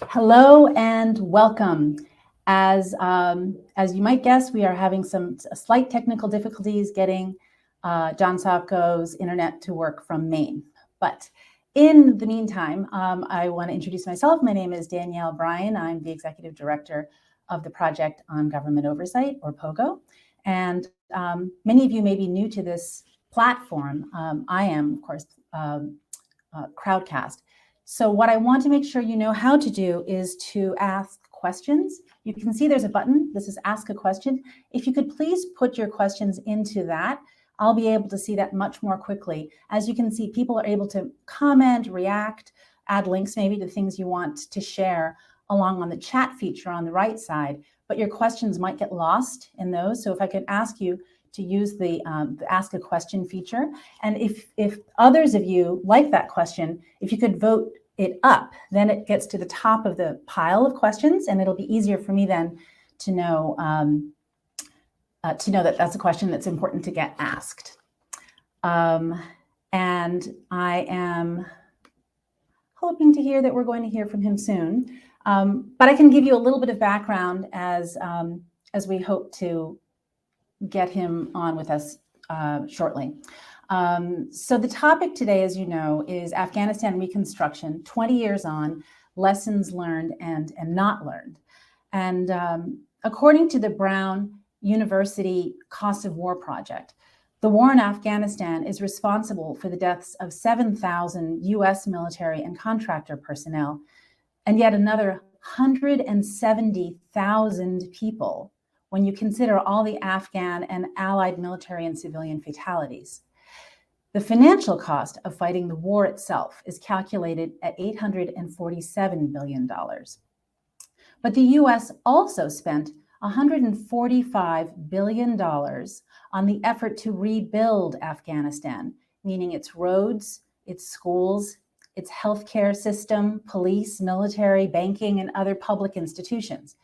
Hello and welcome. As you might guess, we are having some slight technical difficulties getting John Sopko's internet to work from Maine. But in the meantime, I want to introduce myself. My name is Danielle Bryan. I'm the Executive Director of the Project On Government Oversight, or POGO. And many of you may be new to this platform. I am, of course, Crowdcast. So what I want to make sure you know how to do is to ask questions. You can see there's a button. This is Ask a Question. If you could please put your questions into that, I'll be able to see that much more quickly. As you can see, people are able to comment, react, add links maybe to things you want to share along on the chat feature on the right side, but your questions might get lost in those. So if I could ask you to use the Ask a Question feature. And if others of you like that question, if you could vote it up, then it gets to the top of the pile of questions, and it'll be easier for me then to know that that's a question that's important to get asked. And I am hoping to hear that we're going to hear from him soon. But I can give you a little bit of background as we hope to get him on with us shortly. So the topic today, as you know, is Afghanistan Reconstruction, 20 years on, lessons learned and not learned. And according to the Brown University Cost of War Project, the war in Afghanistan is responsible for the deaths of 7,000 US military and contractor personnel, and yet another 170,000 people when you consider all the Afghan and allied military and civilian fatalities. The financial cost of fighting the war itself is calculated at $847 billion. But the US also spent $145 billion on the effort to rebuild Afghanistan, meaning its roads, its schools, its healthcare system, police, military, banking, and other public institutions.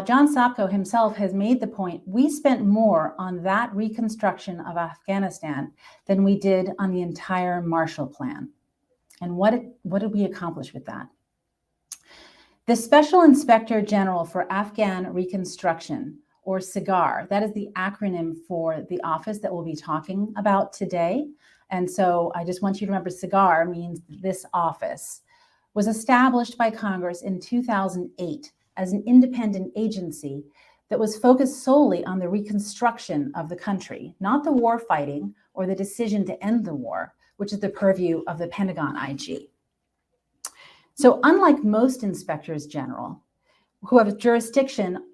John Sopko himself has made the point, we spent more on that reconstruction of Afghanistan than we did on the entire Marshall Plan. And what did we accomplish with that? The Special Inspector General for Afghan Reconstruction, or SIGAR, that is the acronym for the office that we'll be talking about today. And so I just want you to remember SIGAR means this office, was established by Congress in 2008 as an independent agency that was focused solely on the reconstruction of the country, not the war fighting or the decision to end the war, which is the purview of the Pentagon IG. So unlike most inspectors general, who have jurisdiction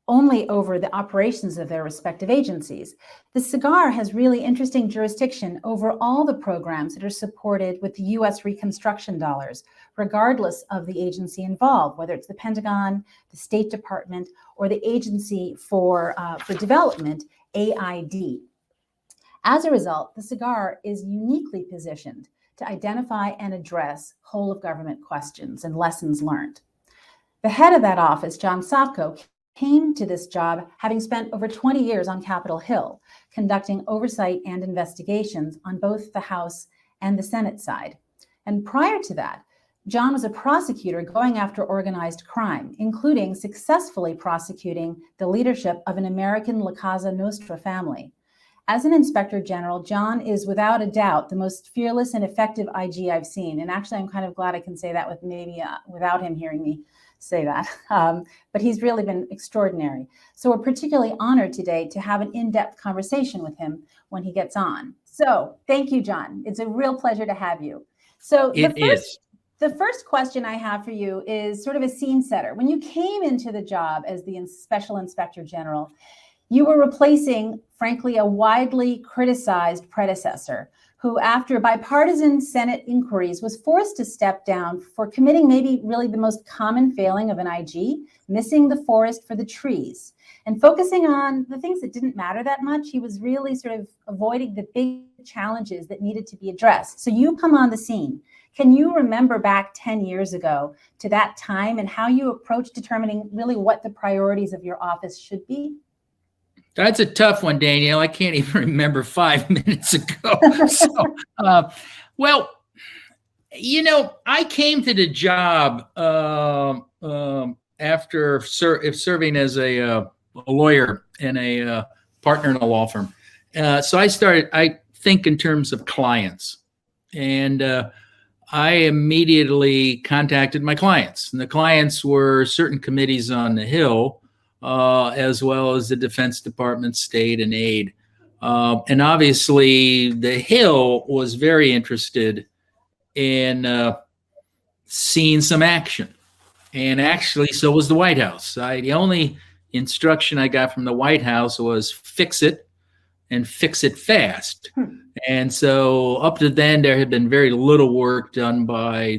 only over the operations of their respective agencies, the SIGAR has really interesting jurisdiction over all the programs that are supported with the US Reconstruction dollars, regardless of the agency involved, whether it's the Pentagon, the State Department, or the Agency for Development, AID. As a result, the SIGAR is uniquely positioned to identify and address whole of government questions and lessons learned. The head of that office, John Sopko, came to this job having spent over 20 years on Capitol Hill, conducting oversight and investigations on both the House and the Senate side. And prior to that, John was a prosecutor going after organized crime, including successfully prosecuting the leadership of an American La Cosa Nostra family. As an Inspector General, John is without a doubt the most fearless and effective IG I've seen. And actually, I'm kind of glad I can say that without him hearing me say that. But he's really been extraordinary. So we're particularly honored today to have an in-depth conversation with him when he gets on. So thank you, John. It's a real pleasure to have you. So the first question I have for you is sort of a scene setter. When you came into the job as the Special Inspector General, you were replacing, frankly, a widely criticized predecessor who, after bipartisan Senate inquiries, was forced to step down for committing maybe really the most common failing of an IG, missing the forest for the trees, and focusing on the things that didn't matter that much. He was really sort of avoiding the big challenges that needed to be addressed. So you come on the scene. Can you remember back 10 years ago to that time and how you approached determining really what the priorities of your office should be? That's a tough one, Danielle. I can't even remember 5 minutes ago. So, well, I came to the job after serving as a lawyer and a partner in a law firm. So I think in terms of clients. And I immediately contacted my clients. And the clients were certain committees on the Hill, as well as the Defense Department, State, and Aid. And obviously, the Hill was very interested in seeing some action. And actually, so was the White House. The only instruction I got from the White House was fix it and fix it fast. And so up to then, there had been very little work done by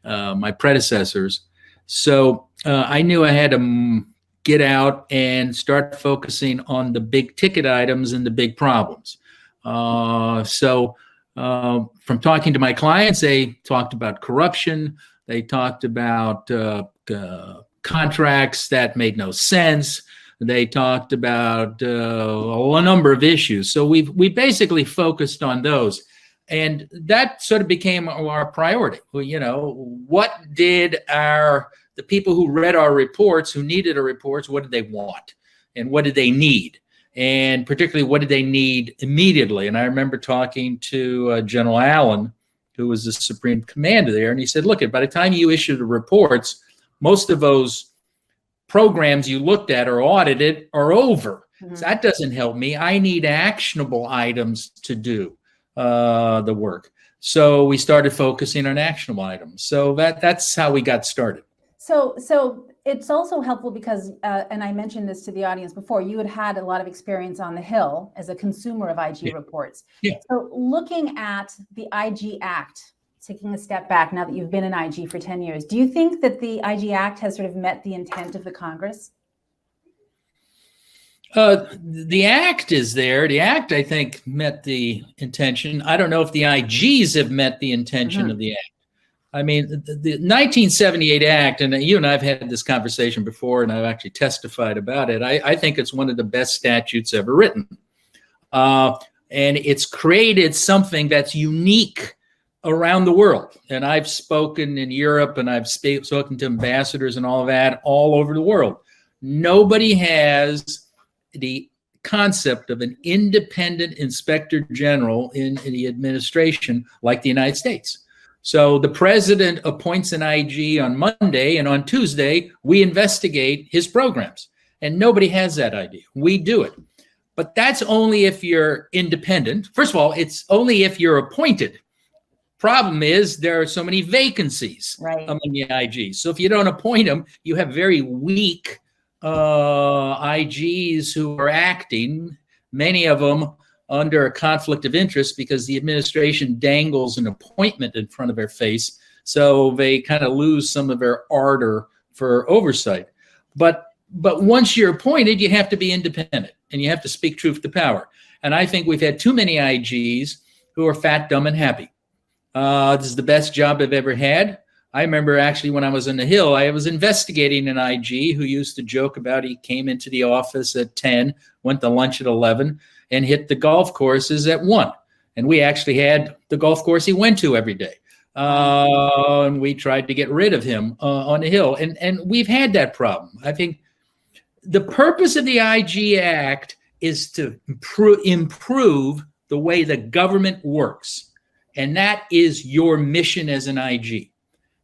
my predecessors. So I knew I had to get out and start focusing on the big ticket items and the big problems. So from talking to my clients, they talked about corruption. They talked about contracts that made no sense. They talked about a number of issues. So we basically focused on those. And that sort of became our priority. Well, what did the people who read our reports, who needed our reports, what did they want? And what did they need? And particularly, what did they need immediately? And I remember talking to General Allen, who was the Supreme Commander there, and he said, look, by the time you issue the reports, most of those programs you looked at or audited are over. Mm-hmm. So that doesn't help me. I need actionable items to do the work. So we started focusing on actionable items. So that's how we got started. So it's also helpful because, and I mentioned this to the audience before, you had a lot of experience on the Hill as a consumer of IG reports. Yeah. So looking at the IG Act, taking a step back now that you've been in IG for 10 years, do you think that the IG Act has sort of met the intent of the Congress? The Act is there. The Act, I think, met the intention. I don't know if the IGs have met the intention of the Act. I mean, the 1978 Act, and you and I have had this conversation before, and I've actually testified about it. I think it's one of the best statutes ever written. And it's created something that's unique around the world. And I've spoken in Europe, and I've spoken to ambassadors and all of that all over the world. Nobody has the concept of an independent inspector general in the administration like the United States. So the president appoints an IG on Monday, and on Tuesday, we investigate his programs. And nobody has that idea. We do it. But that's only if you're independent. First of all, it's only if you're appointed. Problem is, there are so many vacancies among the IGs. So if you don't appoint them, you have very weak IGs who are acting, many of them under a conflict of interest because the administration dangles an appointment in front of their face. So they kind of lose some of their ardor for oversight. But once you're appointed, you have to be independent and you have to speak truth to power. And I think we've had too many IGs who are fat, dumb, and happy. This is the best job I've ever had. I remember actually when I was on the Hill, I was investigating an IG who used to joke about he came into the office at 10, went to lunch at 11, and hit the golf courses at 1. And we actually had the golf course he went to every day. And we tried to get rid of him on the Hill. And we've had that problem. I think the purpose of the IG Act is to improve the way the government works. And that is your mission as an IG.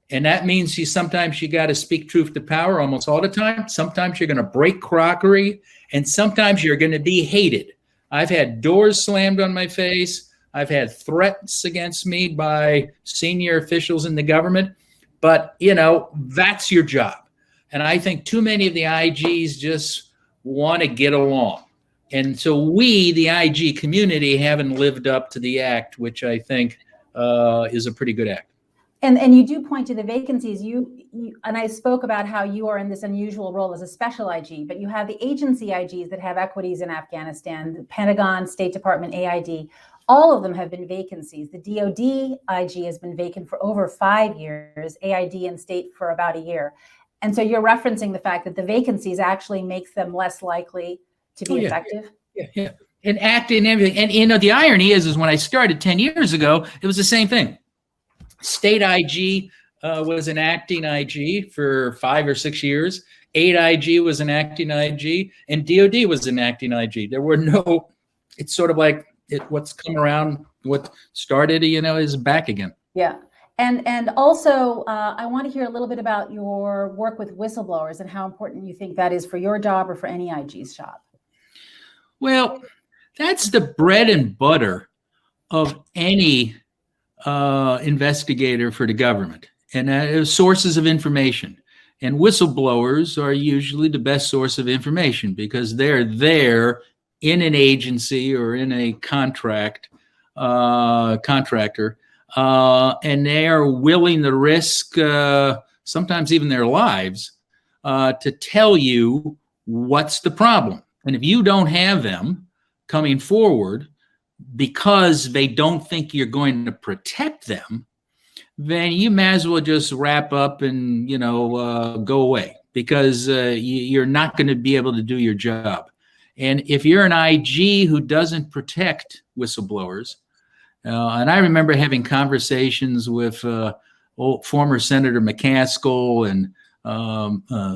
And that means sometimes you got to speak truth to power almost all the time. Sometimes you're going to break crockery, and sometimes you're going to be hated. I've had doors slammed on my face. I've had threats against me by senior officials in the government. But, that's your job. And I think too many of the IGs just want to get along. And so we, the IG community, haven't lived up to the act, which I think is a pretty good act. And you do point to the vacancies. You and I spoke about how you are in this unusual role as a special IG, but you have the agency IGs that have equities in Afghanistan, the Pentagon, State Department, AID. All of them have been vacancies. The DoD IG has been vacant for over 5 years, AID and state for about a year. And so you're referencing the fact that the vacancies actually makes them less likely to be effective. Yeah. And act in everything. And the irony is when I started 10 years ago, it was the same thing. State IG was an acting IG for 5 or 6 years. 8IG was an acting IG, and DOD was an acting IG. There were no, it's sort of like what's come around, what started, is back again. Yeah. And also, I want to hear a little bit about your work with whistleblowers and how important you think that is for your job or for any IG's job. Well, that's the bread and butter of any investigator for the government, and sources of information. And whistleblowers are usually the best source of information because they're there in an agency or in a contractor, and they are willing to risk sometimes even their lives to tell you what's the problem. And if you don't have them coming forward because they don't think you're going to protect them, then you might as well just wrap up and go away, because you're not going to be able to do your job. And if you're an IG who doesn't protect whistleblowers, and I remember having conversations with former Senator McCaskill and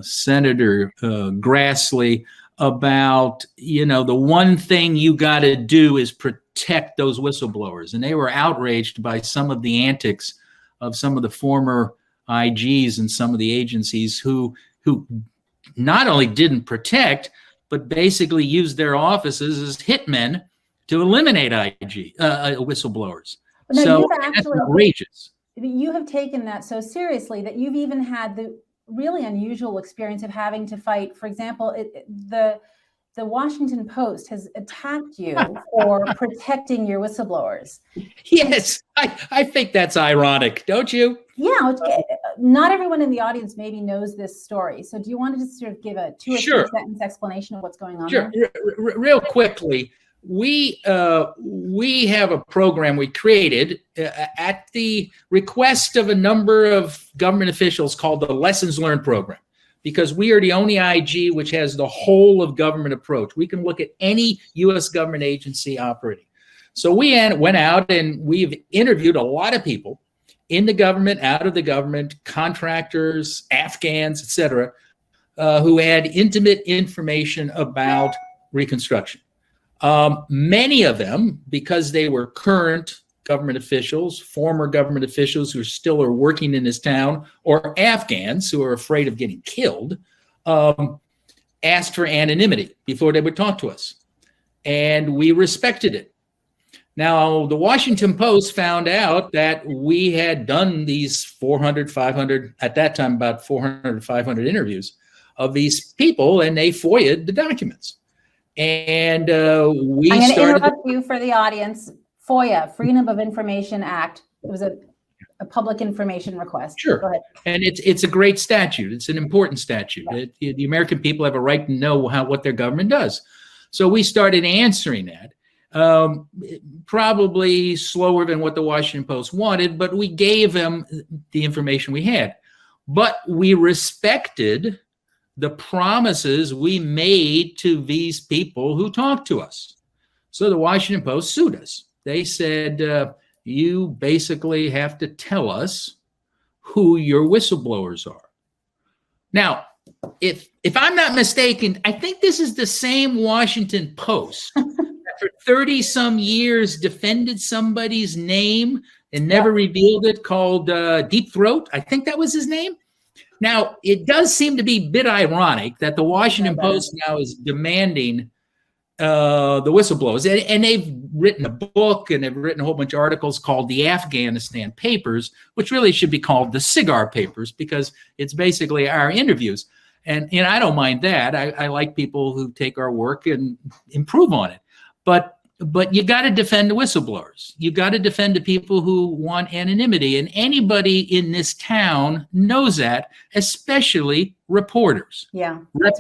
Senator Grassley about, the one thing you got to do is protect those whistleblowers. And they were outraged by some of the antics of some of the former IGs and some of the agencies who not only didn't protect, but basically used their offices as hitmen to eliminate whistleblowers. Now, so that's outrageous. You have taken that so seriously that you've even had the really unusual experience of having to fight. For example, the Washington Post has attacked you for protecting your whistleblowers. Yes, I think that's ironic, don't you? Yeah, not everyone in the audience maybe knows this story. So do you want to just sort of give a 2 or 3 sentence explanation of what's going on there? Real quickly, we have a program we created at the request of a number of government officials called the Lessons Learned Program, because we are the only IG which has the whole of government approach. We can look at any U.S. government agency operating. So we went out and we've interviewed a lot of people in the government, out of the government, contractors, Afghans, et cetera, who had intimate information about Reconstruction. Many of them, because they were current government officials, former government officials who still are working in this town, or Afghans who are afraid of getting killed, asked for anonymity before they would talk to us. And we respected it. Now, the Washington Post found out that we had done these 400, 500, at that time, about 400, 500 interviews of these people, and they FOIA'd the documents. And I'm going to interrupt you for the audience. FOIA, Freedom of Information Act. It was a public information request. Sure. Go ahead. And it's a great statute. It's an important statute. Yeah. The American people have a right to know what their government does. So we started answering that. Probably slower than what the Washington Post wanted, but we gave them the information we had. But we respected the promises we made to these people who talked to us. So the Washington Post sued us. They said, you basically have to tell us who your whistleblowers are. Now, if I'm not mistaken, I think this is the same Washington Post that for 30 some years defended somebody's name and never revealed it, called Deep Throat. I think that was his name. Now, it does seem to be a bit ironic that the Washington Post now is demanding the whistleblowers. And they've written a book and they've written a whole bunch of articles called the Afghanistan Papers, which really should be called the SIGAR Papers, because it's basically our interviews. And I don't mind that. I like people who take our work and improve on it. But you got to defend the whistleblowers. You got to defend the people who want anonymity. And anybody in this town knows that, especially reporters. Yeah, it's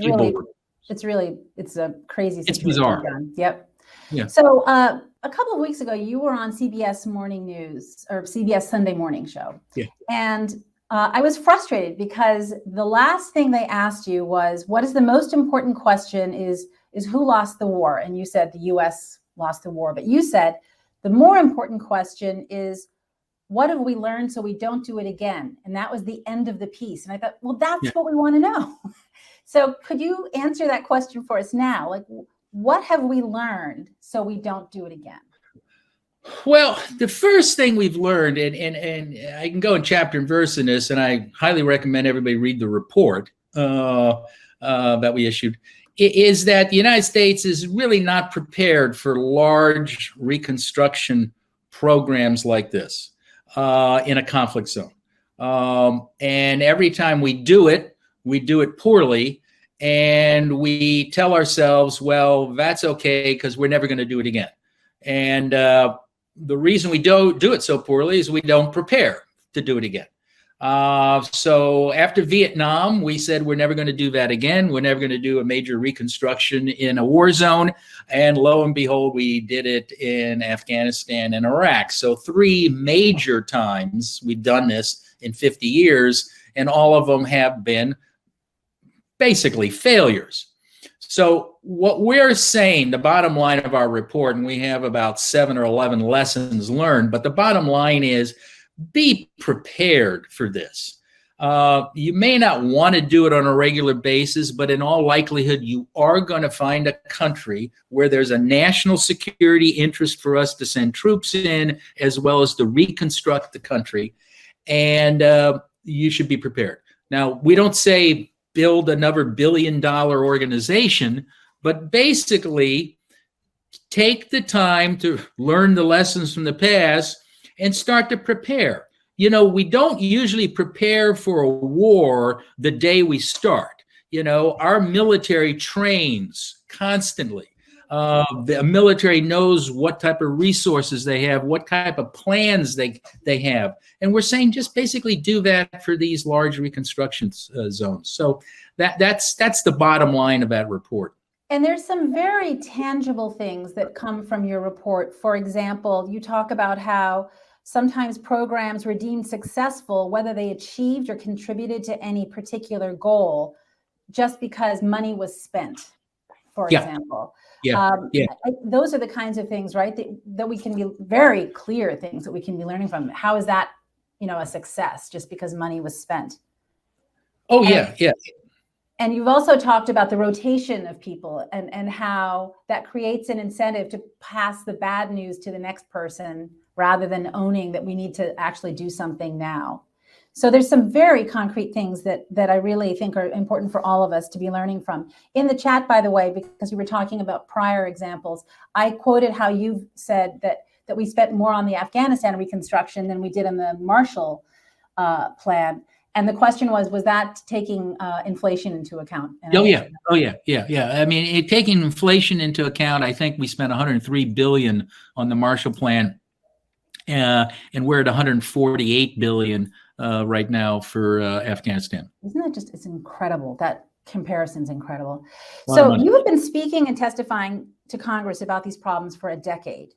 a crazy situation. It's bizarre. Yep. Yeah. So a couple of weeks ago, you were on CBS Morning News, or CBS Sunday Morning Show. Yeah. And I was frustrated because the last thing they asked you was, what is the most important question is who lost the war? And you said the U.S. lost the war. But you said the more important question is, what have we learned so we don't do it again? And that was the end of the piece. And I thought, well, that's Yeah. what we want to know. So could you answer that question for us now? Like, what have we learned so we don't do it again? Well, the first thing we've learned, and I can go in chapter and verse in this, and I highly recommend everybody read the report that we issued, is that the United States is really not prepared for large reconstruction programs like this in a conflict zone. And every time we do it poorly, and we tell ourselves, well, that's okay because we're never going to do it again. And the reason we don't do it so poorly is we don't prepare to do it again. So after Vietnam, we said we're never going to do that again. We're never going to do a major reconstruction in a war zone. And lo and behold, we did it in Afghanistan and Iraq. So 3 major times we've done this in 50 years, and all of them have been basically failures. So what we're saying, the bottom line of our report, and we have about 7 or 11 lessons learned, but the bottom line is be prepared for this. You may not want to do it on a regular basis, but in all likelihood, you are going to find a country where there's a national security interest for us to send troops in, as well as to reconstruct the country. And you should be prepared. Now, we don't say build another billion-dollar organization, but basically take the time to learn the lessons from the past and start to prepare. You know, we don't usually prepare for a war the day we start. You know, our military trains constantly. The military knows what type of resources they have, what type of plans they have. And we're saying just basically do that for these large reconstruction zones. So that's the bottom line of that report. And there's some very tangible things that come from your report. For example, you talk about how sometimes programs were deemed successful, whether they achieved or contributed to any particular goal, just because money was spent, for example. Those are the kinds of things, right, that we can be very clear things that we can be learning from. How is that, a success just because money was spent? Oh, yeah. And you've also talked about the rotation of people and how that creates an incentive to pass the bad news to the next person rather than owning that we need to actually do something now. So there's some very concrete things that I really think are important for all of us to be learning from. In the chat, by the way, because we were talking about prior examples, I quoted how you've said that we spent more on the Afghanistan reconstruction than we did on the Marshall Plan. And the question was that taking inflation into account? Oh yeah. I mean, taking inflation into account, I think we spent $103 billion on the Marshall Plan, and we're at $148 billion right now for Afghanistan. Isn't that just, it's incredible. That comparison's incredible. So you have been speaking and testifying to Congress about these problems for a decade.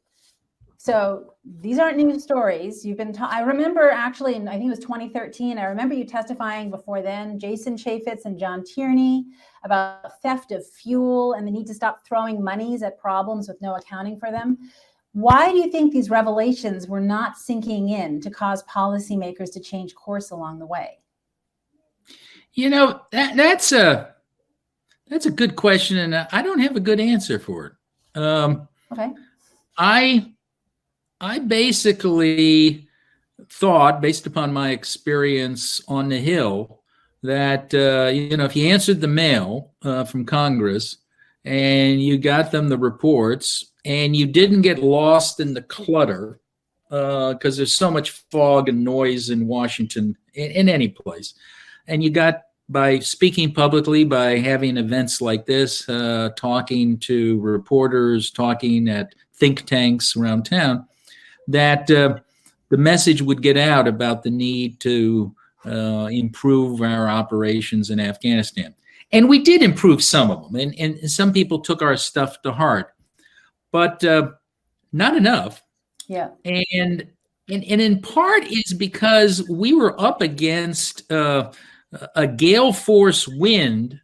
So these aren't new stories. You've been, I remember actually, I think it was 2013, I remember you testifying before then, Jason Chaffetz and John Tierney, about theft of fuel and the need to stop throwing monies at problems with no accounting for them. Why do you think these revelations were not sinking in to cause policymakers to change course along the way? That's a good question, and I don't have a good answer for it. Okay. I basically thought, based upon my experience on the Hill, that if you answered the mail from Congress and you got them the reports and you didn't get lost in the clutter, because there's so much fog and noise in Washington, in any place, and you got, by speaking publicly, by having events like this, talking to reporters, talking at think tanks around town, that the message would get out about the need to improve our operations in Afghanistan. And we did improve some of them, and some people took our stuff to heart, but not enough. Yeah. And in part is because we were up against a gale force wind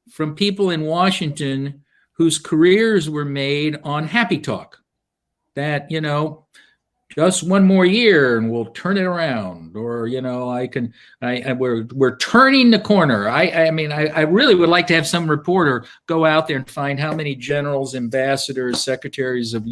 from people in Washington whose careers were made on happy talk. That, just one more year and we'll turn it around, or we're turning the corner. I really would like to have some reporter go out there and find how many generals, ambassadors, secretaries of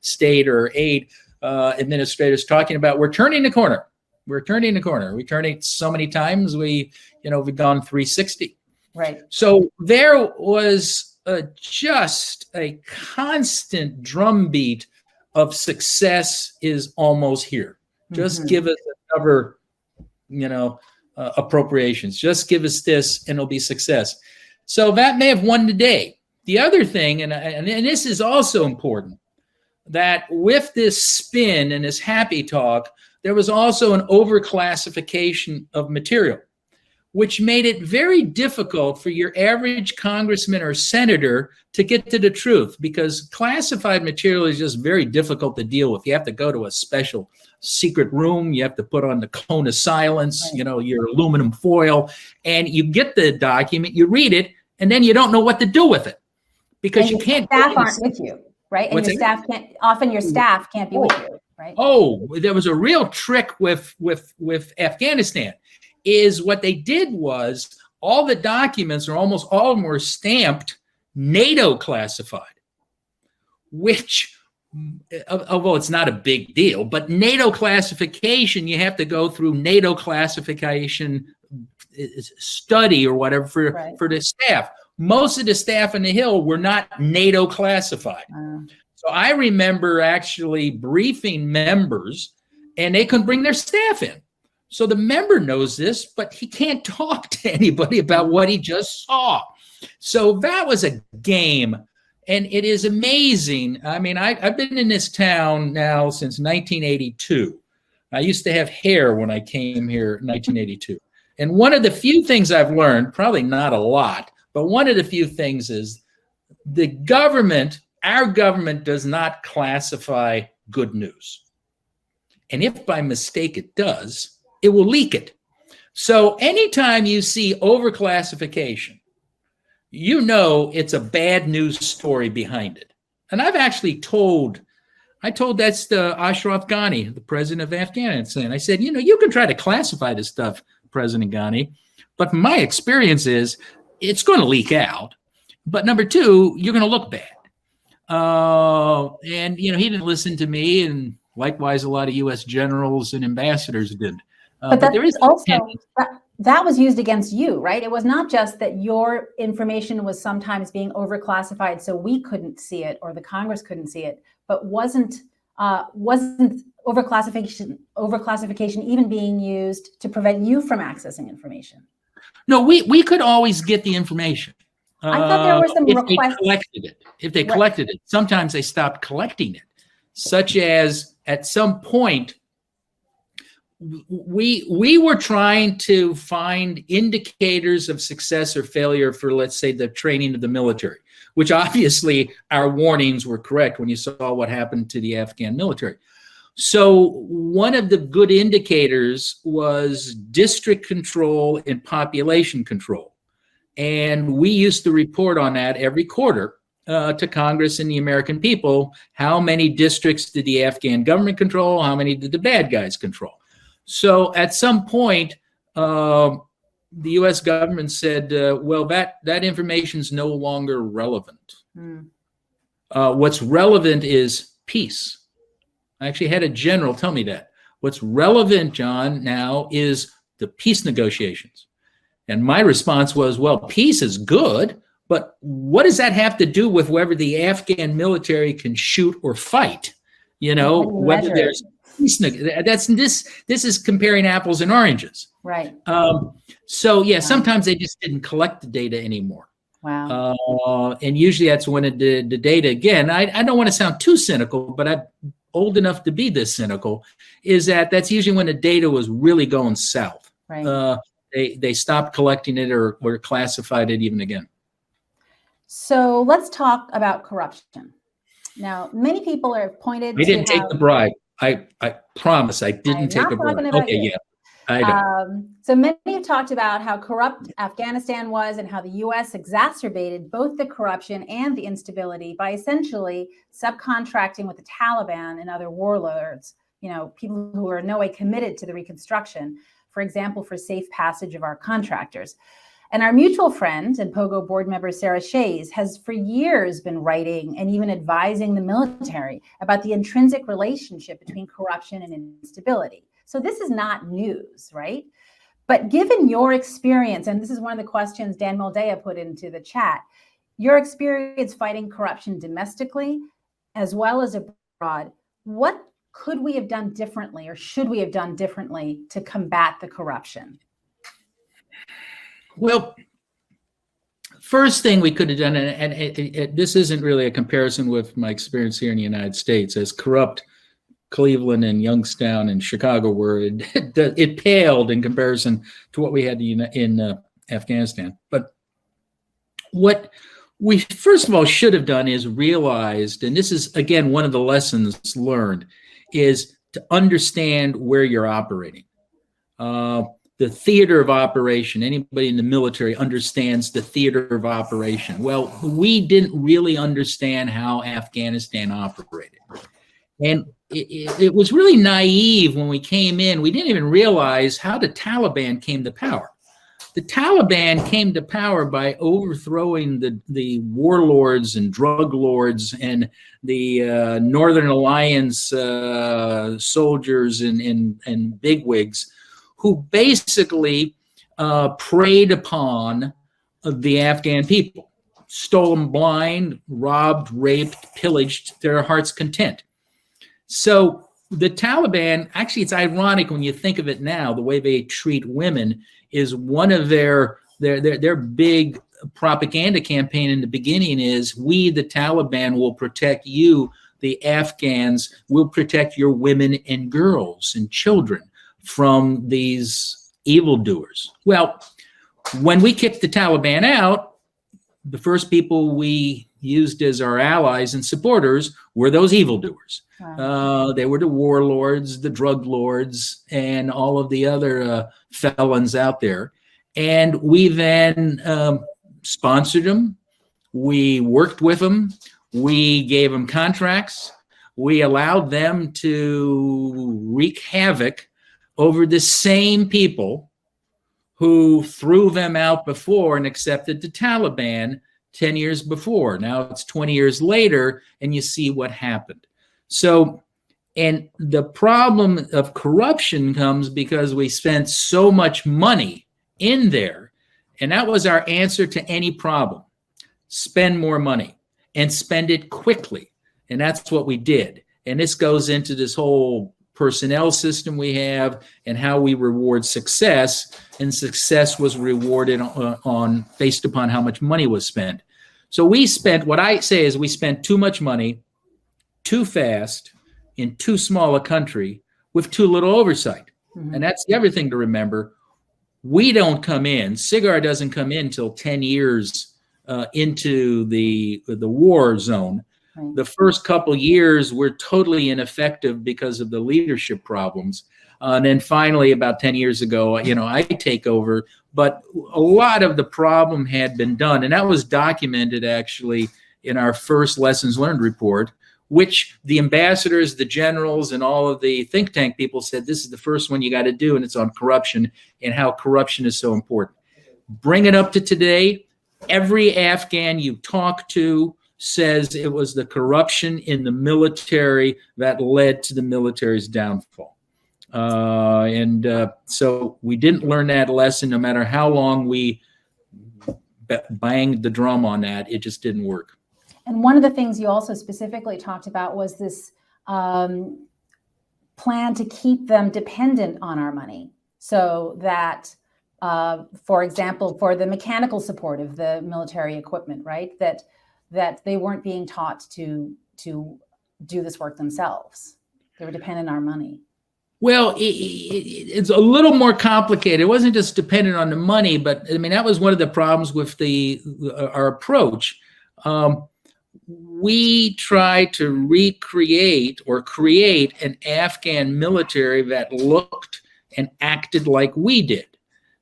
state or aid administrators talking about we're turning the corner. We're turning the corner. We turn it so many times we've gone 360. Right. So there was just a constant drumbeat of success is almost here. Just give us another, appropriations. Just give us this, and it'll be success. So that may have won the day. The other thing, and this is also important, that with this spin and this happy talk, there was also an overclassification of material, which made it very difficult for your average congressman or senator to get to the truth, because classified material is just very difficult to deal with. You have to go to a special secret room. You have to put on the cone of silence, right, your aluminum foil, and you get the document, you read it, and then you don't know what to do with it because you can't. Staff aren't with you, right? And your staff can't be with you, right? Oh, there was a real trick with Afghanistan. Is what they did was all the documents, or almost all of them, were stamped NATO classified, which, although it's not a big deal, but NATO classification, you have to go through NATO classification study or whatever for the staff. Most of the staff in the Hill were not NATO classified. So I remember actually briefing members, and they couldn't bring their staff in. So the member knows this, but he can't talk to anybody about what he just saw. So that was a game, and it is amazing. I mean, I've been in this town now since 1982. I used to have hair when I came here in 1982. And one of the few things I've learned, probably not a lot, but one of the few things is our government does not classify good news. And if by mistake it does, it will leak it. So anytime you see overclassification, it's a bad news story behind it. And I've actually I told that's the Ashraf Ghani, the president of Afghanistan. I said, you can try to classify this stuff, President Ghani, but my experience is it's going to leak out. But number two, you're going to look bad. And he didn't listen to me, and likewise, a lot of U.S. generals and ambassadors did. But there is also that was used against you, right? It was not just that your information was sometimes being overclassified, so we couldn't see it or the Congress couldn't see it, but wasn't overclassification even being used to prevent you from accessing information? No, we could always get the information. I thought there were some requests. If they collected it, sometimes they stopped collecting it, such as at some point, we were trying to find indicators of success or failure for, let's say, the training of the military, which obviously our warnings were correct when you saw what happened to the Afghan military. So one of the good indicators was district control and population control. And we used to report on that every quarter to Congress and the American people. How many districts did the Afghan government control? How many did the bad guys control? So at some point, the U.S. government said, well, that information is no longer relevant. What's relevant is peace. I actually had a general tell me that. What's relevant, John, now is the peace negotiations. And my response was, well, peace is good, but what does that have to do with whether the Afghan military can shoot or fight? Whether there's peace. This is comparing apples and oranges. Right. Sometimes they just didn't collect the data anymore. Wow. And usually that's when the data, again, I don't want to sound too cynical, but I'm old enough to be this cynical, is that's usually when the data was really going south. Right. They stopped collecting it or classified it even again. So let's talk about corruption. Now, many people are pointed I didn't take the bribe. I promise I didn't take a bribe. Okay, yeah. I know. So many have talked about how corrupt Afghanistan was and how the U.S. exacerbated both the corruption and the instability by essentially subcontracting with the Taliban and other warlords, people who are in no way committed to the reconstruction, for example, for safe passage of our contractors. And our mutual friend and POGO board member, Sarah Shays, has for years been writing and even advising the military about the intrinsic relationship between corruption and instability. So this is not news, right? But given your experience, and this is one of the questions Dan Moldea put into the chat, your experience fighting corruption domestically as well as abroad, what could we have done differently or should we have done differently to combat the corruption? Well, first thing we could have done, and this isn't really a comparison with my experience here in the United States, as corrupt Cleveland and Youngstown and Chicago were, it paled in comparison to what we had in Afghanistan. But what we first of all should have done is realized, and this is again one of the lessons learned, is to understand where you're operating. The theater of operation, anybody in the military understands the theater of operation. Well, we didn't really understand how Afghanistan operated. And it was really naive when we came in. We didn't even realize how the Taliban came to power. The Taliban came to power by overthrowing the warlords and drug lords and the Northern Alliance soldiers and bigwigs, who basically preyed upon the Afghan people, stole them blind, robbed, raped, pillaged to their heart's content. So the Taliban, actually, it's ironic when you think of it now, the way they treat women is one of their big propaganda campaign in the beginning is, we, the Taliban, will protect you, the Afghans, will protect your women and girls and children from these evildoers. Well, when we kicked the Taliban out, the first people we used as our allies and supporters were those evildoers. Wow. They were the warlords, the drug lords, and all of the other felons out there. And we then sponsored them. We worked with them. We gave them contracts. We allowed them to wreak havoc over the same people who threw them out before and accepted the Taliban 10 years before. Now it's 20 years later, and you see what happened. So, and the problem of corruption comes because we spent so much money in there, and that was our answer to any problem. Spend more money and spend it quickly. And that's what we did. And this goes into this whole personnel system we have and how we reward success, and success was rewarded on based upon how much money was spent. So we spent, what I say is we spent too much money, too fast, in too small a country with too little oversight. Mm-hmm. And that's the other thing to remember. We don't come in, SIGAR doesn't come in until 10 years into the war zone. Right. The first couple years were totally ineffective because of the leadership problems. And then finally, about 10 years ago, I take over. But a lot of the problem had been done. And that was documented, actually, in our first lessons learned report, which the ambassadors, the generals, and all of the think tank people said, this is the first one you got to do. And it's on corruption and how corruption is so important. Bring it up to today. Every Afghan you talk to says it was the corruption in the military that led to the military's downfall. So we didn't learn that lesson. No matter how long we banged the drum on that, it just didn't work. And one of the things you also specifically talked about was this plan to keep them dependent on our money, so that, for example, for the mechanical support of the military equipment, right, that they weren't being taught to do this work themselves. They were dependent on our money. Well, it's a little more complicated. It wasn't just dependent on the money, but I mean, that was one of the problems with our approach. We tried to recreate or create an Afghan military that looked and acted like we did.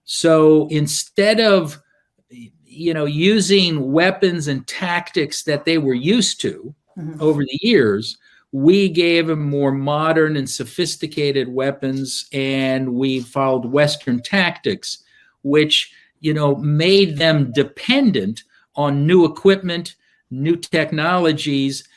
So instead of, using weapons and tactics that they were used to over the years, we gave them more modern and sophisticated weapons, and we followed Western tactics, which, made them dependent on new equipment, new technologies,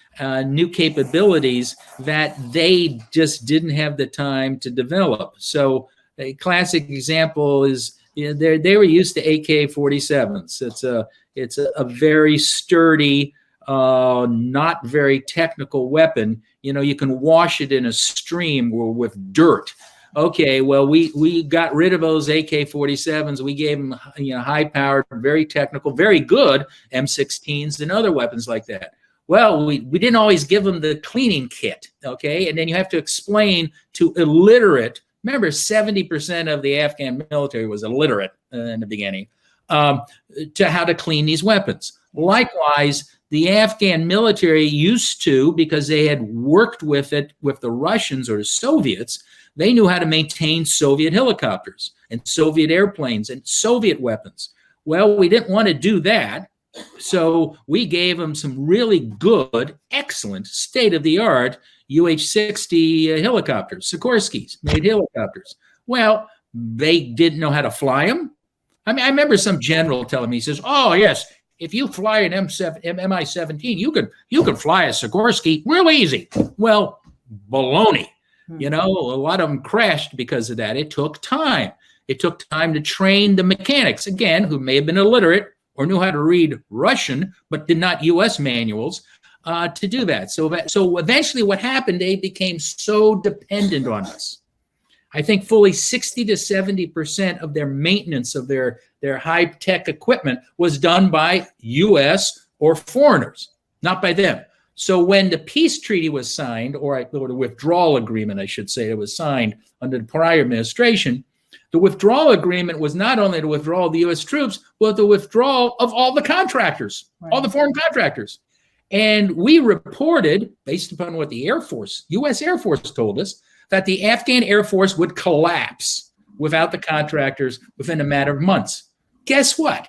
new capabilities that they just didn't have the time to develop. So a classic example is, they were used to AK-47s. It's a very sturdy, not very technical weapon. You can wash it in a stream or with dirt. Okay, well, we got rid of those AK-47s. We gave them, high-powered, very technical, very good M16s and other weapons like that. Well, we didn't always give them the cleaning kit, okay? And then you have to explain to illiterate. Remember, 70% of the Afghan military was illiterate in the beginning, to how to clean these weapons. Likewise, the Afghan military used to, because they had worked with it with the Russians or the Soviets, they knew how to maintain Soviet helicopters and Soviet airplanes and Soviet weapons. Well, we didn't want to do that, so we gave them some really good, excellent, state-of-the-art UH-60 helicopters, Sikorsky's made helicopters. Well, they didn't know how to fly them. I mean, I remember some general telling me, he says, "Oh yes, if you fly an Mi-17, you can fly a Sikorsky real easy." Well, baloney. A lot of them crashed because of that. It took time. It took time to train the mechanics, again, who may have been illiterate or knew how to read Russian, but did not U.S. manuals, to do that. So eventually what happened, they became so dependent on us. I think fully 60 to 70% of their maintenance of their high-tech equipment was done by U.S. or foreigners, not by them. So when the peace treaty was signed, or the withdrawal agreement, I should say, it was signed under the prior administration, the withdrawal agreement was not only the withdrawal of the U.S. troops, but the withdrawal of all the contractors, all the foreign contractors. And we reported, based upon what the U.S. Air Force told us, that the Afghan Air Force would collapse without the contractors within a matter of months. Guess what?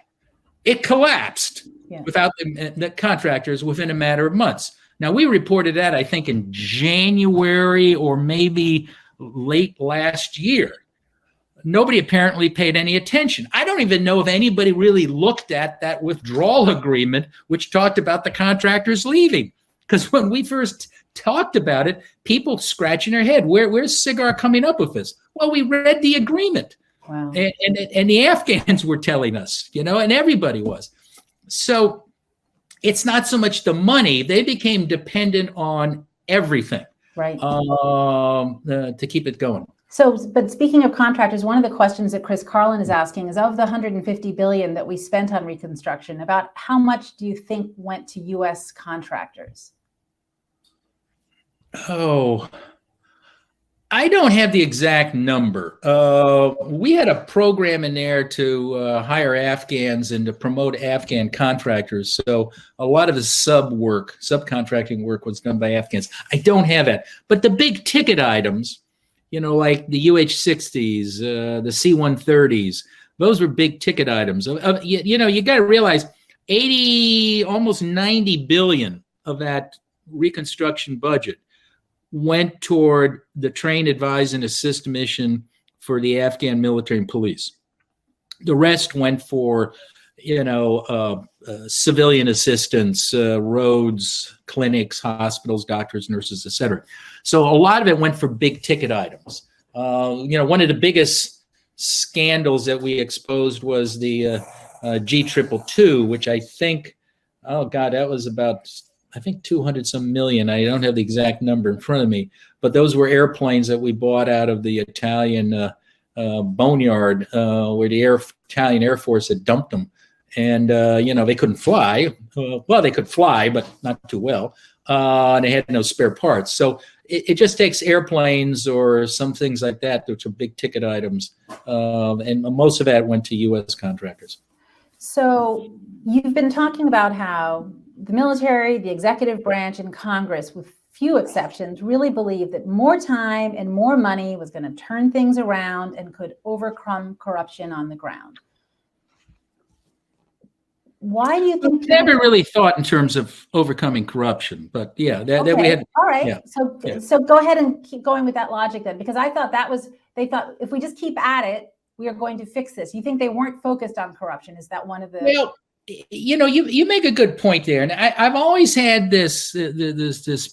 It collapsed without the contractors within a matter of months. Now, we reported that, I think, in January or maybe late last year. Nobody apparently paid any attention. I don't even know if anybody really looked at that withdrawal agreement, which talked about the contractors leaving. Because when we first talked about it, people scratching their head, where's SIGAR coming up with this? Well, we read the agreement. Wow. And the Afghans were telling us, and everybody was. So it's not so much the money. They became dependent on everything, right, to keep it going. So, but speaking of contractors, one of the questions that Chris Carlin is asking is, of the $150 billion that we spent on reconstruction, about how much do you think went to U.S. contractors? Oh, I don't have the exact number. We had a program in there to hire Afghans and to promote Afghan contractors. So a lot of the subcontracting work was done by Afghans. I don't have that. But the big ticket items, like the UH-60s, the C-130s, those were big ticket items. You got to realize 80, almost 90 billion of that reconstruction budget went toward the train, advise, and assist mission for the Afghan military and police. The rest went for, civilian assistance, roads, clinics, hospitals, doctors, nurses, etc. So a lot of it went for big ticket items. One of the biggest scandals that we exposed was the G222, which I think, that was about, I think 200 some million. I don't have the exact number in front of me, but those were airplanes that we bought out of the Italian boneyard where the Italian Air Force had dumped them. And, they couldn't fly. Well, they could fly, but not too well. And they had no spare parts. So it just takes airplanes or some things like that, which are big ticket items. And most of that went to U.S. contractors. So you've been talking about how the military, the executive branch, and Congress, with few exceptions, really believed that more time and more money was going to turn things around and could overcome corruption on the ground. Why do you think I never really thought in terms of overcoming corruption, but yeah, that we had. All right. Yeah. So go ahead and keep going with that logic then, because I thought they thought if we just keep at it, we are going to fix this. You think they weren't focused on corruption? Is that one of the? Well, you make a good point there, and I've always had this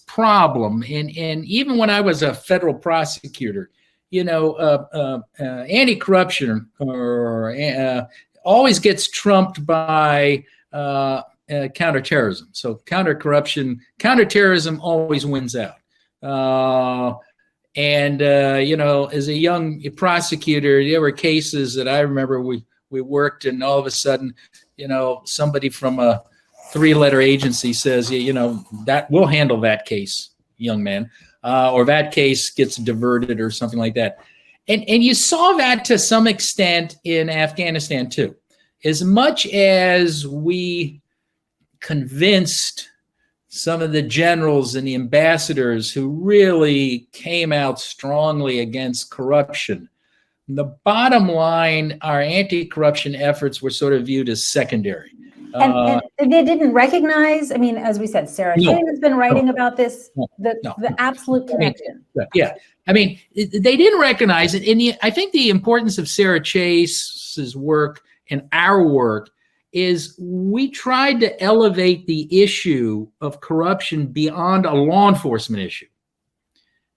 problem, and even when I was a federal prosecutor, anti-corruption always gets trumped by counterterrorism. So counterterrorism always wins out. As a young prosecutor, there were cases that I remember we worked, and all of a sudden, somebody from a 3-letter agency says, that we'll handle that case, young man, or that case gets diverted or something like that. And you saw that to some extent in Afghanistan too. As much as we convinced some of the generals and the ambassadors who really came out strongly against corruption, the bottom line, our anti-corruption efforts were sort of viewed as secondary. And they didn't recognize, as we said, Sarah Chayes has been writing about this, the absolute connection. Yeah. They didn't recognize it. And I think the importance of Sarah Chase's work and our work is we tried to elevate the issue of corruption beyond a law enforcement issue.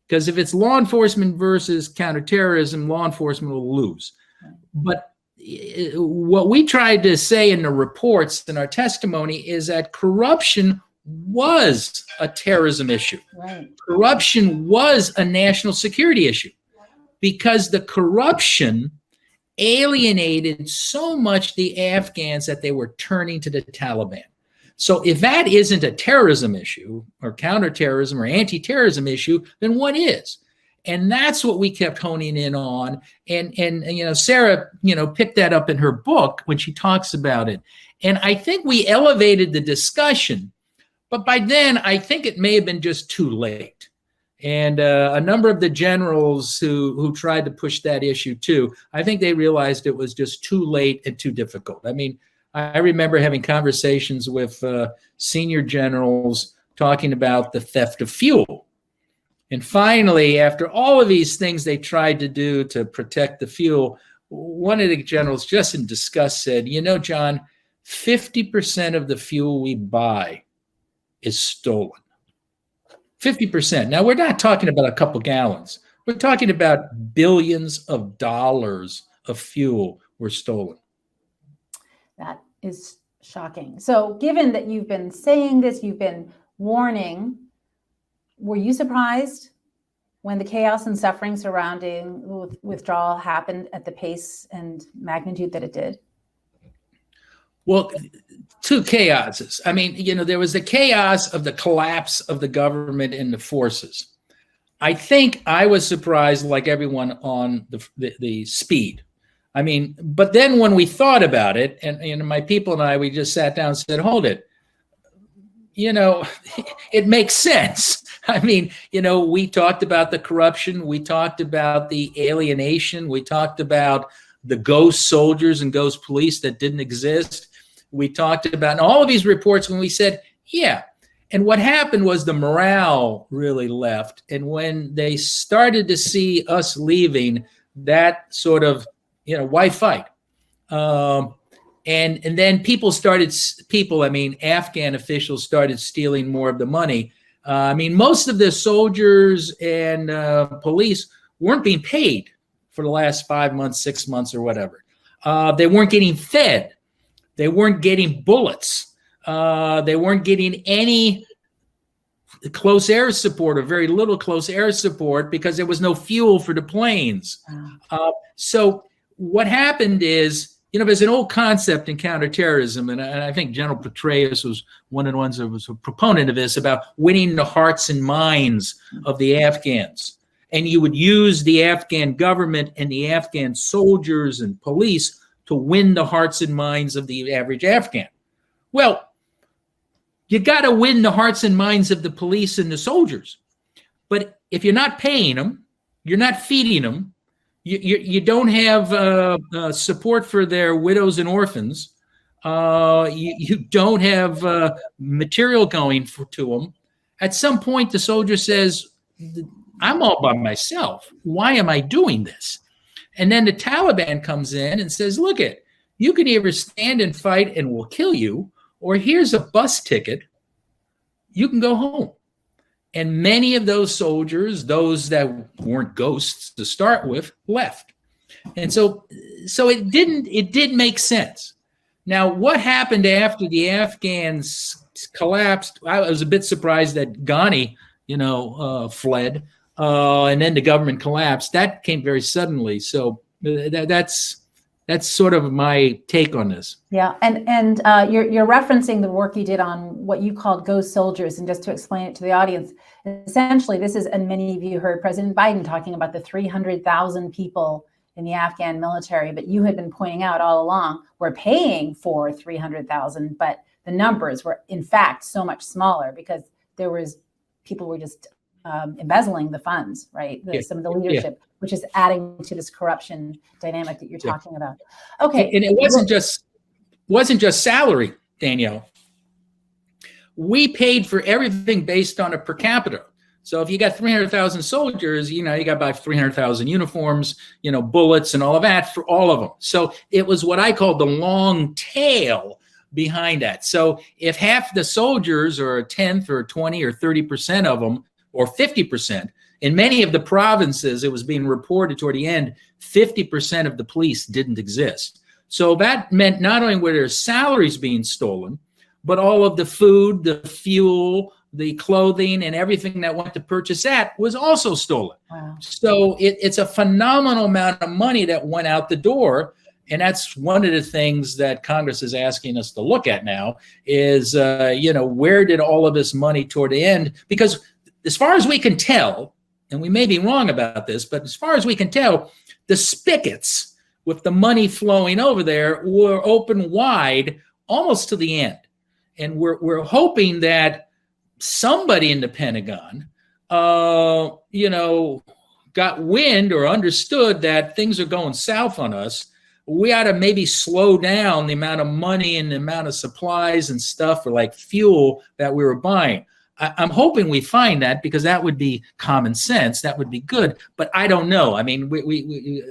Because if it's law enforcement versus counterterrorism, law enforcement will lose. But what we tried to say in the reports and our testimony is that corruption was a terrorism issue. Right. Corruption was a national security issue because the corruption alienated so much the Afghans that they were turning to the Taliban. So if that isn't a terrorism issue or counterterrorism or anti-terrorism issue, then what is? And that's what we kept honing in on. And Sarah, picked that up in her book when she talks about it. And I think we elevated the discussion, but by then I think it may have been just too late. And a number of the generals who tried to push that issue too, I think they realized it was just too late and too difficult. I remember having conversations with senior generals talking about the theft of fuel. And finally, after all of these things they tried to do to protect the fuel, one of the generals just in disgust said, John, 50% of the fuel we buy is stolen. 50%. Now, we're not talking about a couple gallons. We're talking about billions of dollars of fuel were stolen. That is shocking. So given that you've been saying this, you've been warning, were you surprised when the chaos and suffering surrounding withdrawal happened at the pace and magnitude that it did? Well, two chaoses. There was the chaos of the collapse of the government and the forces. I think I was surprised, like everyone, on the speed. But then when we thought about it, and my people and I, we just sat down and said, hold it. It makes sense. We talked about the corruption. We talked about the alienation. We talked about the ghost soldiers and ghost police that didn't exist. We talked about all of these reports when we said, yeah. And what happened was the morale really left. And when they started to see us leaving, that sort of, why fight? And then Afghan officials started stealing more of the money. Most of the soldiers and police weren't being paid for the last 5 months, 6 months or whatever. They weren't getting fed. They weren't getting bullets. They weren't getting any close air support or very little close air support because there was no fuel for the planes. So what happened is, there's an old concept in counterterrorism, and I think General Petraeus was one of the ones that was a proponent of this, about winning the hearts and minds of the Afghans. And you would use the Afghan government and the Afghan soldiers and police to win the hearts and minds of the average Afghan. Well, you got to win the hearts and minds of the police and the soldiers. But if you're not paying them, you're not feeding them, you don't have support for their widows and orphans, you don't have material going to them, at some point the soldier says, I'm all by myself. Why am I doing this? And then the Taliban comes in and says, look you can either stand and fight and we'll kill you, or here's a bus ticket. You can go home. And many of those soldiers, those that weren't ghosts to start with, left. And so it did make sense. Now, what happened after the Afghans collapsed? I was a bit surprised that Ghani, fled, and then the government collapsed. That came very suddenly. So that's sort of my take on this. Yeah, and you're referencing the work you did on what you called ghost soldiers, and just to explain it to the audience, essentially this is, and many of you heard President Biden talking about the 300,000 people in the Afghan military, but you had been pointing out all along, we're paying for 300,000, but the numbers were in fact so much smaller because people were just embezzling the funds, right? Some of the leadership, which is adding to this corruption dynamic that you're talking about. Okay. And it wasn't just salary, Danielle. We paid for everything based on a per capita. So if you got 300,000 soldiers, you got about 300,000 uniforms, bullets and all of that for all of them. So it was what I call the long tail behind that. So if half the soldiers, or a tenth or 20 or 30% of them, or 50%, in many of the provinces, it was being reported toward the end, 50% of the police didn't exist. So that meant not only were their salaries being stolen, but all of the food, the fuel, the clothing, and everything that went to purchase that was also stolen. Wow. So it's a phenomenal amount of money that went out the door. And that's one of the things that Congress is asking us to look at now is, where did all of this money toward the end? Because as far as we can tell, and we may be wrong about this, but as far as we can tell, the spigots with the money flowing over there were open wide almost to the end. And we're hoping that somebody in the Pentagon, got wind or understood that things are going south on us. We ought to maybe slow down the amount of money and the amount of supplies and stuff, or like fuel, that we were buying. I'm hoping we find that, because that would be common sense. That would be good. But I don't know. I mean, we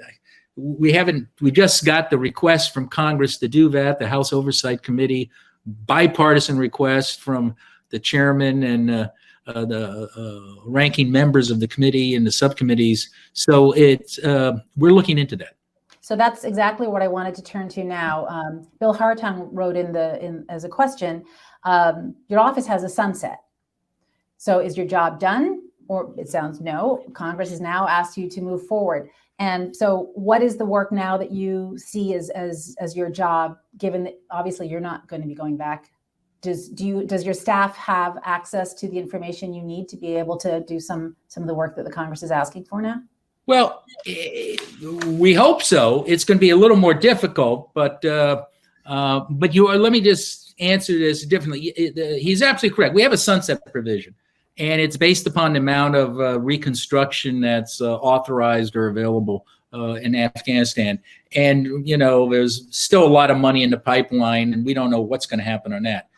just got the request from Congress to do that, the House Oversight Committee, bipartisan request from the chairman and the ranking members of the committee and the subcommittees. So we're looking into that. So that's exactly what I wanted to turn to now. Bill Hartung wrote in as a question, your office has a sunset. So is your job done? Or it sounds no. Congress has now asked you to move forward. And so what is the work now that you see as your job, given that obviously you're not going to be going back? Does your staff have access to the information you need to be able to do some of the work that the Congress is asking for now? Well, we hope so. It's going to be a little more difficult, but let me just answer this differently. He's absolutely correct. We have a sunset provision, and it's based upon the amount of reconstruction that's authorized or available in Afghanistan. And, there's still a lot of money in the pipeline, and we don't know what's going to happen on that.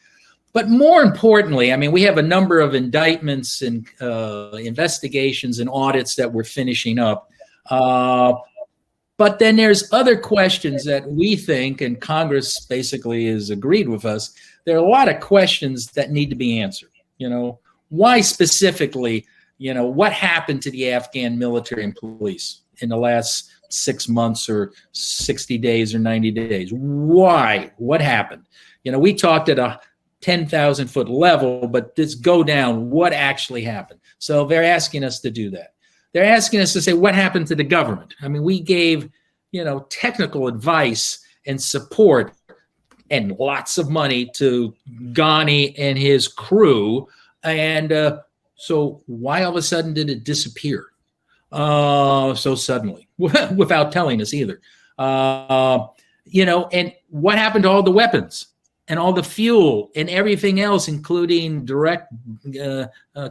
But more importantly, I mean, we have a number of indictments and investigations and audits that we're finishing up. But then there's other questions that we think, and Congress basically has agreed with us, there are a lot of questions that need to be answered. Why specifically, what happened to the Afghan military and police in the last 6 months or 60 days or 90 days? Why? What happened? We talked at a 10,000 foot level, but let's go down. What actually happened? So they're asking us to do that. They're asking us to say, what happened to the government? I mean, we gave, technical advice and support and lots of money to Ghani and his crew. And so why all of a sudden did it disappear so suddenly without telling us either? And what happened to all the weapons? and all the fuel and everything else, including direct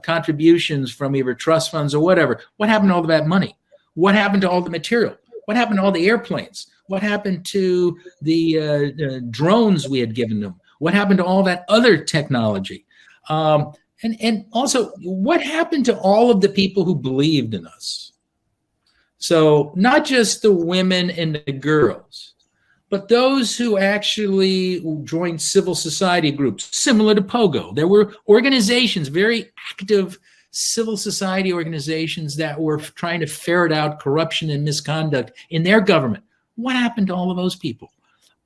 contributions from either trust funds or whatever. What happened to all of that money? What happened to all the material? What happened to all the airplanes? What happened to the drones we had given them? What happened to all that other technology? And also, what happened to all of the people who believed in us? So not just the women and the girls, but those who actually joined civil society groups, similar to POGO. There were organizations, very active civil society organizations that were trying to ferret out corruption and misconduct in their government. What happened to all of those people?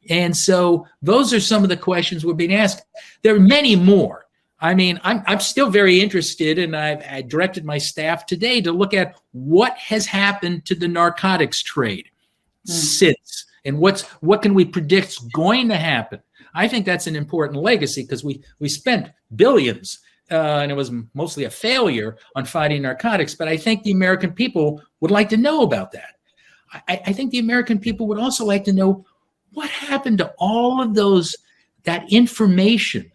And so those are some of the questions we're being asked. There are many more. I mean, I'm still very interested, and I directed my staff today to look at what has happened to the narcotics trade since, and what can we predict is going to happen. I think that's an important legacy because we spent billions, and it was mostly a failure on fighting narcotics. But I think the American people would like to know about that. I think the American people would also like to know what happened to all of that information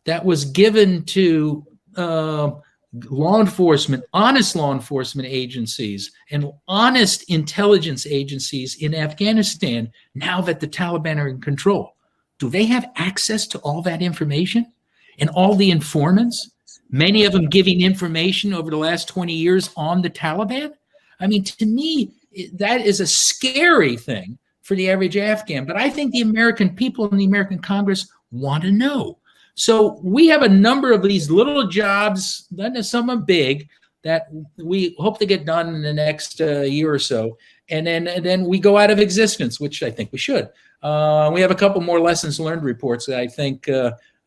that was given to law enforcement, honest law enforcement agencies, and honest intelligence agencies in Afghanistan now that the Taliban are in control. Do they have access to all that information and all the informants, many of them giving information over the last 20 years on the Taliban? I mean, to me, that is a scary thing for the average Afghan. But I think the American people and the American Congress want to know. So we have a number of these little jobs, some are big, that we hope to get done in the next year or so. And then we go out of existence, which I think we should. We have a couple more lessons learned reports that I think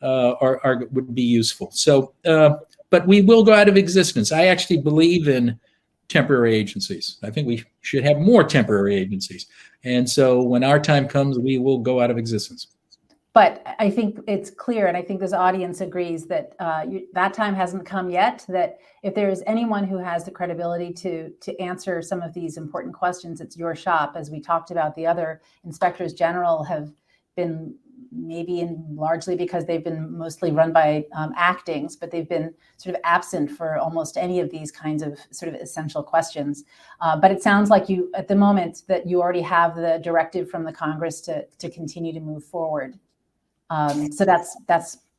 would be useful. So, but we will go out of existence. I actually believe in temporary agencies. I think we should have more temporary agencies. And so when our time comes, we will go out of existence. But I think it's clear, and I think this audience agrees that that time hasn't come yet, that if there is anyone who has the credibility to answer some of these important questions, it's your shop. As we talked about, the other inspectors general have been largely because they've been mostly run by actings, but they've been sort of absent for almost any of these kinds of sort of essential questions. But it sounds like you, at the moment, that you already have the directive from the Congress to continue to move forward. So that's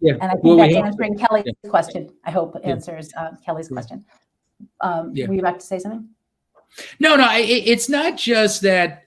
yeah. And I think that's answering Kelly's question. I hope answers Kelly's question. Were you about to say something? No, it's not just that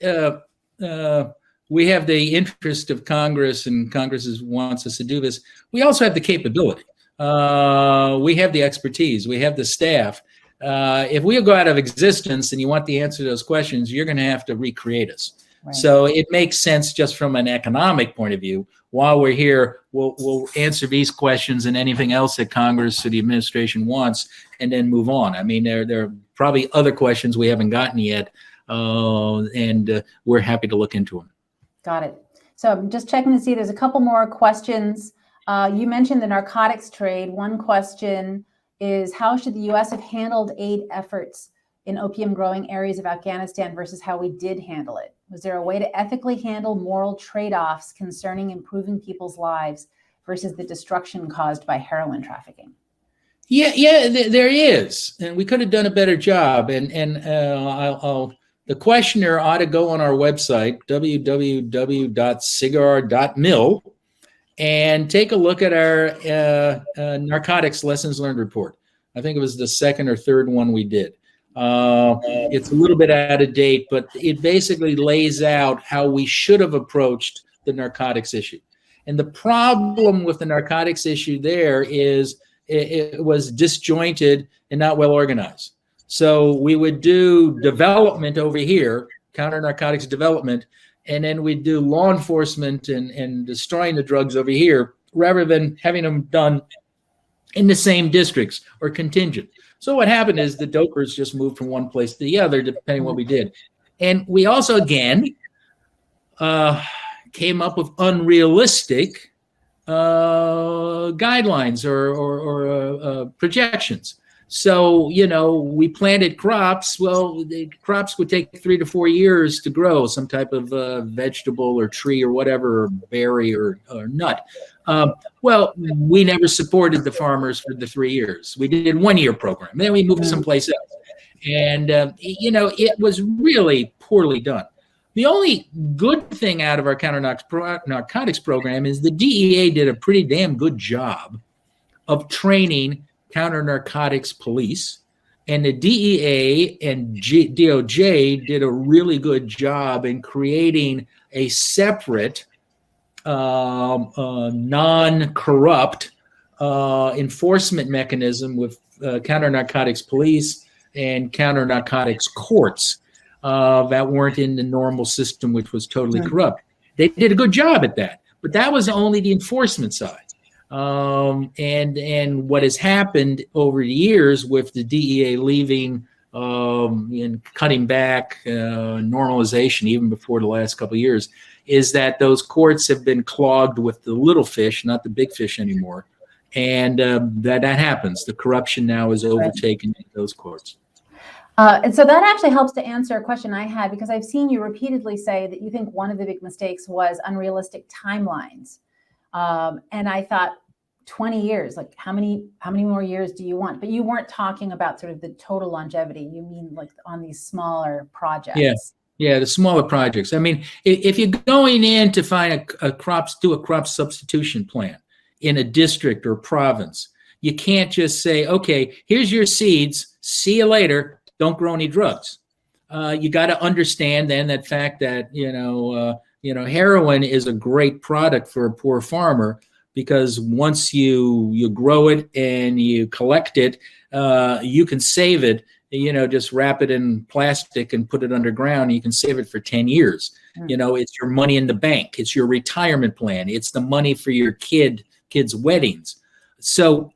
we have the interest of Congress and Congress wants us to do this. We also have the capability. We have the expertise. We have the staff. If we go out of existence and you want the answer to those questions, you're going to have to recreate us. Right. So it makes sense just from an economic point of view. While we're here, we'll answer these questions and anything else that Congress or the administration wants, and then move on. I mean, there are probably other questions we haven't gotten yet, and we're happy to look into them. Got it. So I'm just checking to see. There's a couple more questions. You mentioned the narcotics trade. One question is, how should the U.S. have handled aid efforts in opium growing areas of Afghanistan versus how we did handle it? Was there a way to ethically handle moral trade-offs concerning improving people's lives versus the destruction caused by heroin trafficking? Yeah, there is, and we could have done a better job. And the questioner ought to go on our website, www.sigar.mil, and take a look at our narcotics lessons learned report. I think it was the second or third one we did. It's a little bit out of date, but it basically lays out how we should have approached the narcotics issue. And the problem with the narcotics issue there is it was disjointed and not well organized. So we would do development over here, counter narcotics development, and then we'd do law enforcement and destroying the drugs over here, rather than having them done in the same districts or contingent. So what happened is the dopers just moved from one place to the other, depending on what we did. And we also, again, came up with unrealistic guidelines or projections. So, we planted crops. Well, the crops would take 3 to 4 years to grow, some type of vegetable or tree or whatever, or berry or nut. Well, we never supported the farmers for the 3 years. We did 1 year program. Then we moved someplace else. And, it was really poorly done. The only good thing out of our counter-narcotics program is the DEA did a pretty damn good job of training counter-narcotics police, and the DEA and DOJ did a really good job in creating a separate, non-corrupt enforcement mechanism with counter-narcotics police and counter-narcotics courts that weren't in the normal system, which was totally corrupt. They did a good job at that, but that was only the enforcement side. And what has happened over the years with the DEA leaving and cutting back normalization, even before the last couple of years, is that those courts have been clogged with the little fish, not the big fish anymore. And that happens. The corruption now is overtaken those courts. And so that actually helps to answer a question I had, because I've seen you repeatedly say that you think one of the big mistakes was unrealistic timelines. And I thought 20 years, like how many more years do you want? But you weren't talking about sort of the total longevity. You mean like on these smaller projects. Yeah, the smaller projects. I mean, if you're going in to find a crop substitution plan in a district or province, you can't just say, okay, here's your seeds, see you later, don't grow any drugs. You got to understand then that fact that, heroin is a great product for a poor farmer, because once you grow it and you collect it, you can save it, just wrap it in plastic and put it underground, and you can save it for 10 years. It's your money in the bank. It's your retirement plan. It's the money for your kids' weddings. So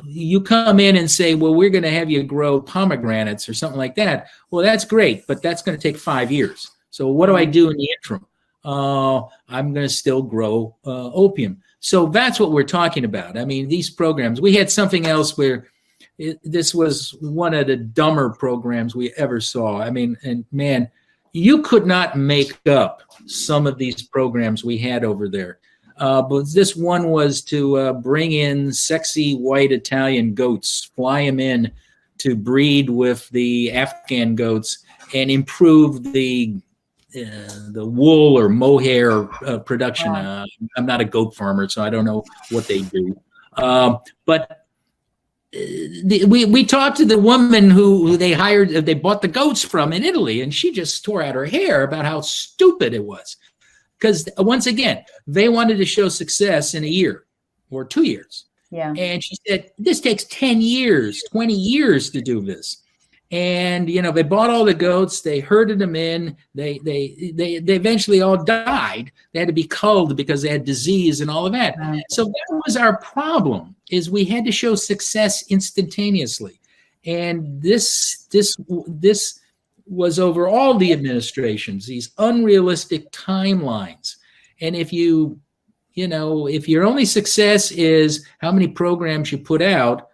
you come in and say, well, we're going to have you grow pomegranates or something like that. Well, that's great, but that's going to take 5 years. So what do I do in the interim? I'm going to still grow opium. So that's what we're talking about. I mean, these programs, we had something else where this was one of the dumber programs we ever saw. I mean, and man, you could not make up some of these programs we had over there. But this one was to bring in sexy white Italian goats, fly them in to breed with the Afghan goats and improve the wool or mohair production. Wow. I'm not a goat farmer, so I don't know what they do. But we talked to the woman who they bought the goats from in Italy, and she just tore out her hair about how stupid it was. Because once again, they wanted to show success in a year or 2 years. Yeah. And she said, this takes 10 years, 20 years to do this. And, they bought all the goats, they herded them in, they eventually all died. They had to be culled because they had disease and all of that. Right. So that was our problem, is we had to show success instantaneously. And this was over all the administrations, these unrealistic timelines. And if your only success is how many programs you put out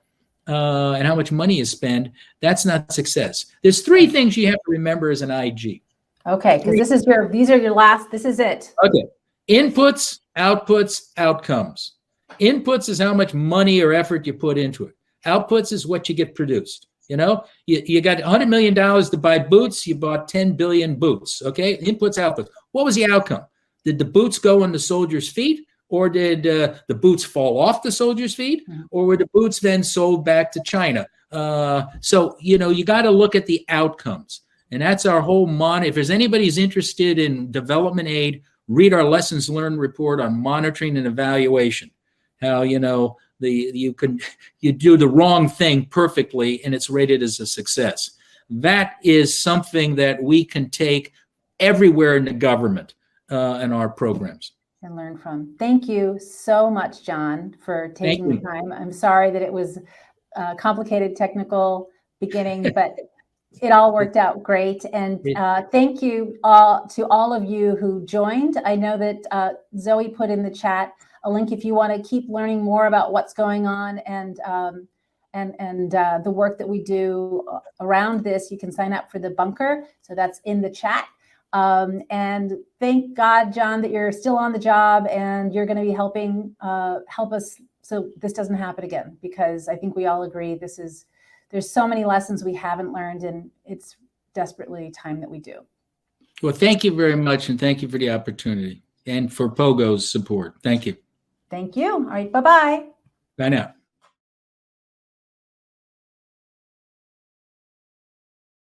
and how much money you spend, that's not success. There's 3 things you have to remember as an IG. Okay, because these are your last, this is it. Okay. Inputs, outputs, outcomes. Inputs is how much money or effort you put into it. Outputs is what you get produced. You got $100 million to buy boots. You bought 10 billion boots. Okay. Inputs, outputs. What was the outcome? Did the boots go on the soldiers' feet, or did the boots fall off the soldiers' feet, or were the boots then sold back to China? So, you got to look at the outcomes, and that's our whole If there's anybody who's interested in development aid, read our lessons learned report on monitoring and evaluation. How, you do the wrong thing perfectly and it's rated as a success. That is something that we can take everywhere in the government in our programs. And learn from. Thank you so much, John, for taking the time. I'm sorry that it was a complicated technical beginning, but it all worked out great. And thank you to all of you who joined. I know that Zoe put in the chat a link if you want to keep learning more about what's going on and and the work that we do around this. You can sign up for the bunker. So that's in the chat. And thank God, John, that you're still on the job and you're going to be help us so this doesn't happen again, because I think we all agree there's so many lessons we haven't learned, and it's desperately time that we do. Well, thank you very much, and thank you for the opportunity and for POGO's support. Thank you. Thank you. All right. Bye-bye. Bye now.